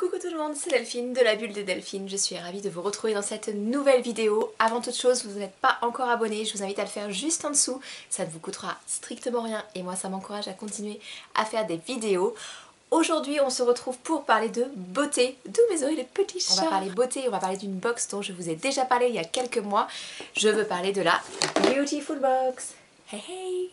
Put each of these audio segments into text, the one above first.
Coucou tout le monde, c'est Delphine de la bulle de Delphine. Je suis ravie de vous retrouver dans cette nouvelle vidéo. Avant toute chose, vous n'êtes pas encore abonné, je vous invite à le faire juste en dessous. Ça ne vous coûtera strictement rien et moi ça m'encourage à continuer à faire des vidéos. Aujourd'hui on se retrouve pour parler de beauté. D'où mes oreilles les petits chats. On va parler beauté, on va parler d'une box dont je vous ai déjà parlé il y a quelques mois. Je veux parler de la Beautiful Box. Hey hey!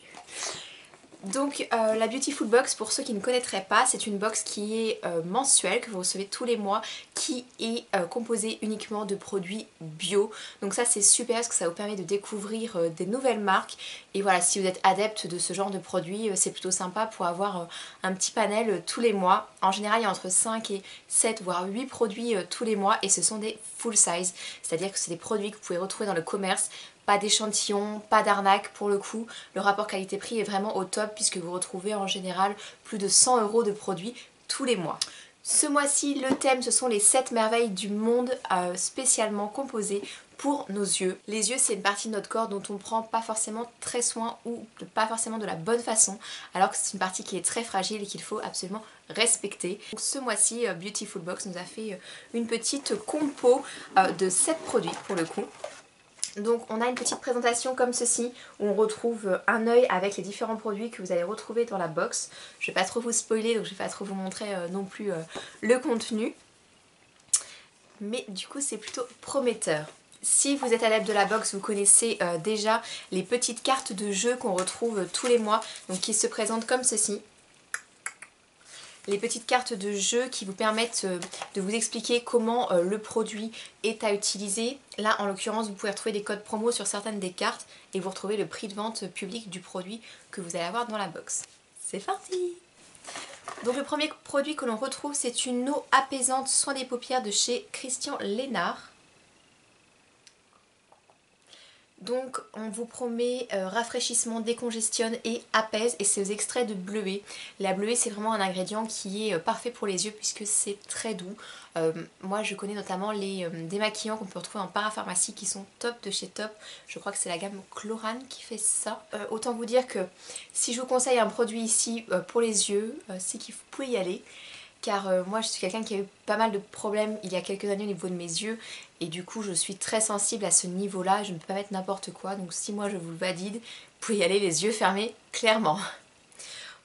Donc la Beautiful Box, pour ceux qui ne connaîtraient pas, c'est une box qui est mensuelle, que vous recevez tous les mois, qui est composée uniquement de produits bio. Donc ça c'est super parce que ça vous permet de découvrir des nouvelles marques. Et voilà, si vous êtes adepte de ce genre de produits, c'est plutôt sympa pour avoir un petit panel tous les mois. En général il y a entre 5 et 7 voire 8 produits tous les mois et ce sont des full size. C'est-à-dire que c'est des produits que vous pouvez retrouver dans le commerce. Pas d'échantillons, pas d'arnaque pour le coup. Le rapport qualité-prix est vraiment au top puisque vous retrouvez en général plus de 100 € de produits tous les mois. Ce mois-ci, le thème, ce sont les 7 merveilles du monde spécialement composées pour nos yeux. Les yeux, c'est une partie de notre corps dont on prend pas forcément très soin ou pas forcément de la bonne façon, alors que c'est une partie qui est très fragile et qu'il faut absolument respecter. Donc, ce mois-ci, Beautiful Box nous a fait une petite compo de 7 produits pour le coup. Donc on a une petite présentation comme ceci où on retrouve un œil avec les différents produits que vous allez retrouver dans la box. Je ne vais pas trop vous spoiler donc je ne vais pas trop vous montrer non plus le contenu. Mais du coup c'est plutôt prometteur. Si vous êtes adepte de la box, vous connaissez déjà les petites cartes de jeu qu'on retrouve tous les mois, donc qui se présentent comme ceci. Les petites cartes de jeu qui vous permettent de vous expliquer comment le produit est à utiliser. Là en l'occurrence vous pouvez retrouver des codes promo sur certaines des cartes et vous retrouvez le prix de vente public du produit que vous allez avoir dans la box. C'est parti! Donc le premier produit que l'on retrouve c'est une eau apaisante soin des paupières de chez Christian Lennart. Donc on vous promet rafraîchissement, décongestionne et apaise et c'est aux extraits de bleuet. La bleuet c'est vraiment un ingrédient qui est parfait pour les yeux puisque c'est très doux. Moi je connais notamment les démaquillants qu'on peut retrouver en parapharmacie qui sont top de chez Top. Je crois que c'est la gamme Chlorane qui fait ça. Autant vous dire que si je vous conseille un produit ici pour les yeux, c'est qu'il faut y aller. Car moi je suis quelqu'un qui a eu pas mal de problèmes il y a quelques années au niveau de mes yeux et du coup je suis très sensible à ce niveau là, je ne peux pas mettre n'importe quoi, donc si moi je vous le valide, vous pouvez y aller les yeux fermés clairement.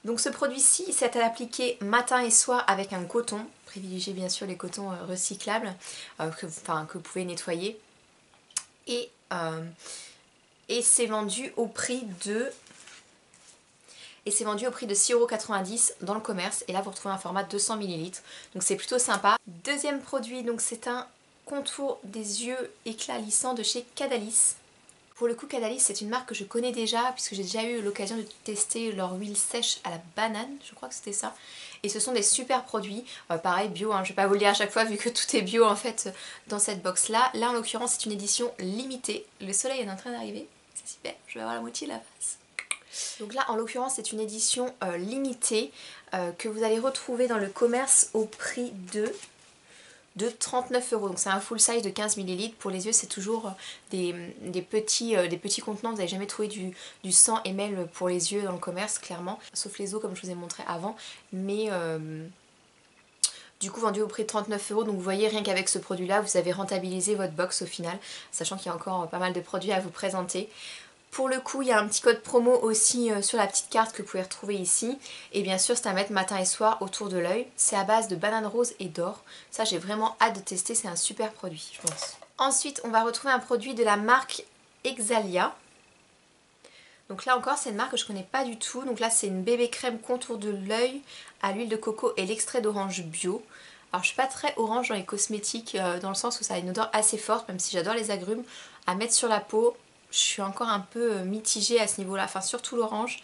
Donc ce produit-ci c'est à appliquer matin et soir avec un coton, privilégiez bien sûr les cotons recyclables que vous pouvez nettoyer et c'est vendu au prix de... Et c'est vendu au prix de 6,90 € dans le commerce. Et là vous retrouvez un format 200 ml. Donc c'est plutôt sympa. Deuxième produit, donc c'est un contour des yeux éclat lissant de chez Cadalis. Pour le coup Cadalis c'est une marque que je connais déjà puisque j'ai déjà eu l'occasion de tester leur huile sèche à la banane. Je crois que c'était ça. Et ce sont des super produits. Pareil bio, hein, je vais pas vous le dire à chaque fois vu que tout est bio en fait dans cette box là. Là en l'occurrence c'est une édition limitée. Le soleil est en train d'arriver. C'est super, je vais avoir la moitié de la face. Donc là en l'occurrence c'est une édition limitée que vous allez retrouver dans le commerce au prix de 39 €. Donc c'est un full size de 15 ml. Pour les yeux c'est toujours des petits contenants. Vous n'allez jamais trouver du 100 ml pour les yeux dans le commerce clairement. Sauf les eaux comme je vous ai montré avant. Mais du coup vendu au prix de 39 €. Donc vous voyez rien qu'avec ce produit là vous avez rentabilisé votre box au final. Sachant qu'il y a encore pas mal de produits à vous présenter. Pour le coup, il y a un petit code promo aussi sur la petite carte que vous pouvez retrouver ici. Et bien sûr, c'est à mettre matin et soir autour de l'œil. C'est à base de banane rose et d'or. Ça, j'ai vraiment hâte de tester. C'est un super produit, je pense. Ensuite, on va retrouver un produit de la marque Exalia. Donc là encore, c'est une marque que je ne connais pas du tout. Donc là, c'est une bébé crème contour de l'œil à l'huile de coco et l'extrait d'orange bio. Alors, je suis pas très orange dans les cosmétiques, dans le sens où ça a une odeur assez forte, même si j'adore les agrumes. À mettre sur la peau, je suis encore un peu mitigée à ce niveau là, enfin surtout l'orange,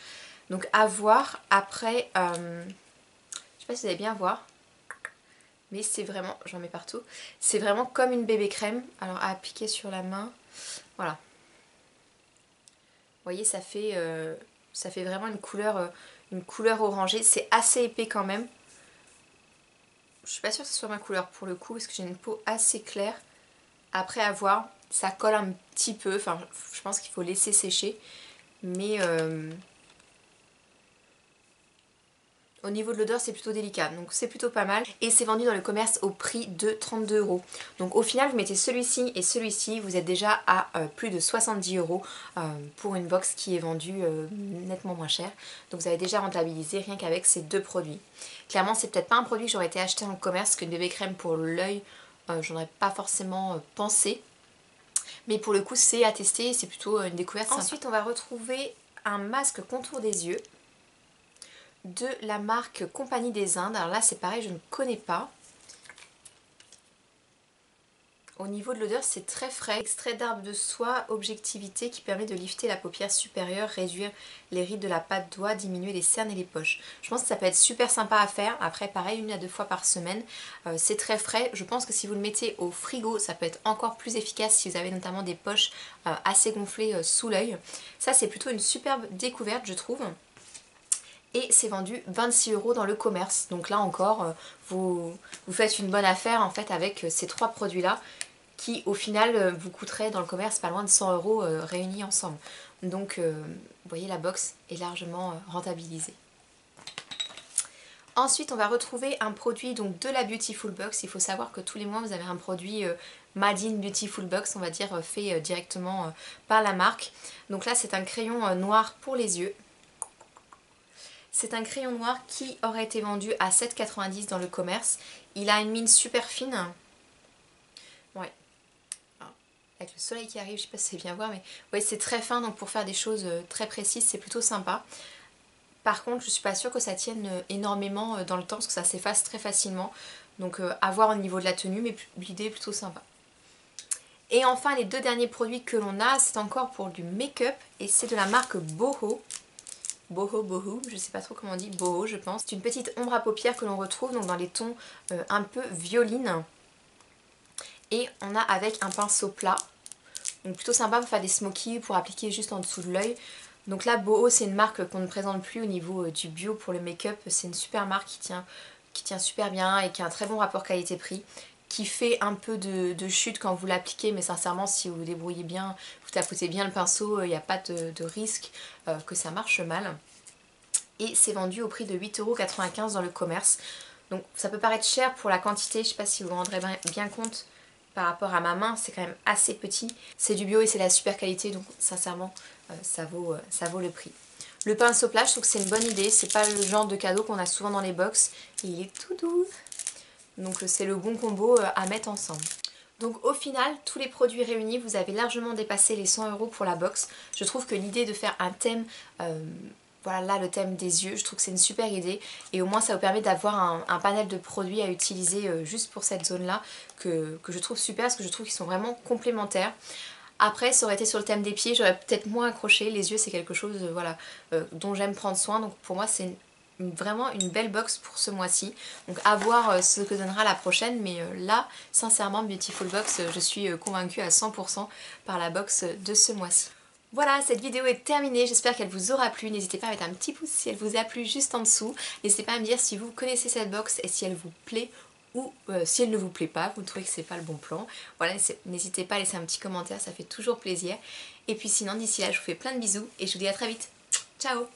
donc à voir. Après je sais pas si vous allez bien voir, mais c'est vraiment, j'en mets partout, c'est vraiment comme une bébé crème. Alors à appliquer sur la main, voilà, vous voyez ça fait vraiment une couleur orangée. C'est assez épais quand même, je suis pas sûre que ce soit ma couleur pour le coup parce que j'ai une peau assez claire. Après à voir, ça colle un petit peu, enfin je pense qu'il faut laisser sécher. Mais Au niveau de l'odeur c'est plutôt délicat, donc c'est plutôt pas mal. Et c'est vendu dans le commerce au prix de 32 €. Donc au final vous mettez celui-ci et celui-ci, vous êtes déjà à plus de 70 € pour une box qui est vendue nettement moins cher. Donc vous avez déjà rentabilisé rien qu'avec ces deux produits. Clairement c'est peut-être pas un produit que j'aurais été acheté en commerce, qu'une bébé crème pour l'œil, j'en aurais pas forcément pensé. Mais pour le coup c'est à tester, c'est plutôt une découverte sympa. Ensuite on va retrouver un masque contour des yeux de la marque Compagnie des Indes. Alors là c'est pareil, je ne connais pas. Au niveau de l'odeur c'est très frais. Extrait d'arbre de soie, objectivité qui permet de lifter la paupière supérieure, réduire les rides de la patte doigt, diminuer les cernes et les poches. Je pense que ça peut être super sympa à faire. Après pareil 1 à 2 fois par semaine. C'est très frais. Je pense que si vous le mettez au frigo ça peut être encore plus efficace si vous avez notamment des poches assez gonflées sous l'œil. Ça c'est plutôt une superbe découverte je trouve. Et c'est vendu 26 € dans le commerce. Donc là encore, vous faites une bonne affaire en fait avec ces trois produits là qui au final vous coûteraient dans le commerce pas loin de 100 € réunis ensemble. Donc vous voyez la box est largement rentabilisée. Ensuite on va retrouver un produit donc de la Beautiful Box. Il faut savoir que tous les mois vous avez un produit Made in Beautiful Box, on va dire fait directement par la marque. Donc là c'est un crayon noir pour les yeux. C'est un crayon noir qui aurait été vendu à 7,90 € dans le commerce. Il a une mine super fine. Ouais. Alors, avec le soleil qui arrive, je sais pas si c'est bien voir, mais ouais, c'est très fin, donc pour faire des choses très précises, c'est plutôt sympa. Par contre, je suis pas sûre que ça tienne énormément dans le temps, parce que ça s'efface très facilement. Donc à voir au niveau de la tenue, mais l'idée est plutôt sympa. Et enfin, les deux derniers produits que l'on a, c'est encore pour du make-up, et c'est de la marque Boho. Boho, je sais pas trop comment on dit, Boho je pense. C'est une petite ombre à paupières que l'on retrouve donc dans les tons un peu violines. Et on a avec un pinceau plat. Donc plutôt sympa pour faire des smokies, pour appliquer juste en dessous de l'œil. Donc là Boho c'est une marque qu'on ne présente plus au niveau du bio pour le make-up. C'est une super marque qui tient super bien et qui a un très bon rapport qualité-prix. Qui fait un peu de chute quand vous l'appliquez, mais sincèrement si vous vous débrouillez bien, vous tapotez bien le pinceau, il n'y a pas de risque que ça marche mal. Et c'est vendu au prix de 8,95 € dans le commerce. Donc ça peut paraître cher pour la quantité, je ne sais pas si vous vous rendrez bien compte par rapport à ma main, c'est quand même assez petit. C'est du bio et c'est de la super qualité, donc sincèrement ça vaut le prix. Le pinceau plat, je trouve que c'est une bonne idée, c'est pas le genre de cadeau qu'on a souvent dans les box. Il est tout doux. Donc c'est le bon combo à mettre ensemble. Donc au final, tous les produits réunis, vous avez largement dépassé les 100 € pour la box. Je trouve que l'idée de faire un thème, voilà là le thème des yeux, je trouve que c'est une super idée. Et au moins ça vous permet d'avoir un panel de produits à utiliser juste pour cette zone-là que je trouve super parce que je trouve qu'ils sont vraiment complémentaires. Après, ça aurait été sur le thème des pieds, j'aurais peut-être moins accroché. Les yeux, c'est quelque chose voilà, dont j'aime prendre soin. Donc pour moi, c'est vraiment une belle box pour ce mois-ci. Donc à voir ce que donnera la prochaine. Mais là, sincèrement, Beautiful Box, je suis convaincue à 100% par la box de ce mois-ci. Voilà, cette vidéo est terminée, j'espère qu'elle vous aura plu. N'hésitez pas à mettre un petit pouce si elle vous a plu juste en dessous. N'hésitez pas à me dire si vous connaissez cette box et si elle vous plaît ou si elle ne vous plaît pas, vous trouvez que c'est pas le bon plan. Voilà, n'hésitez pas à laisser un petit commentaire, ça fait toujours plaisir. Et puis sinon, d'ici là, je vous fais plein de bisous et je vous dis à très vite. Ciao!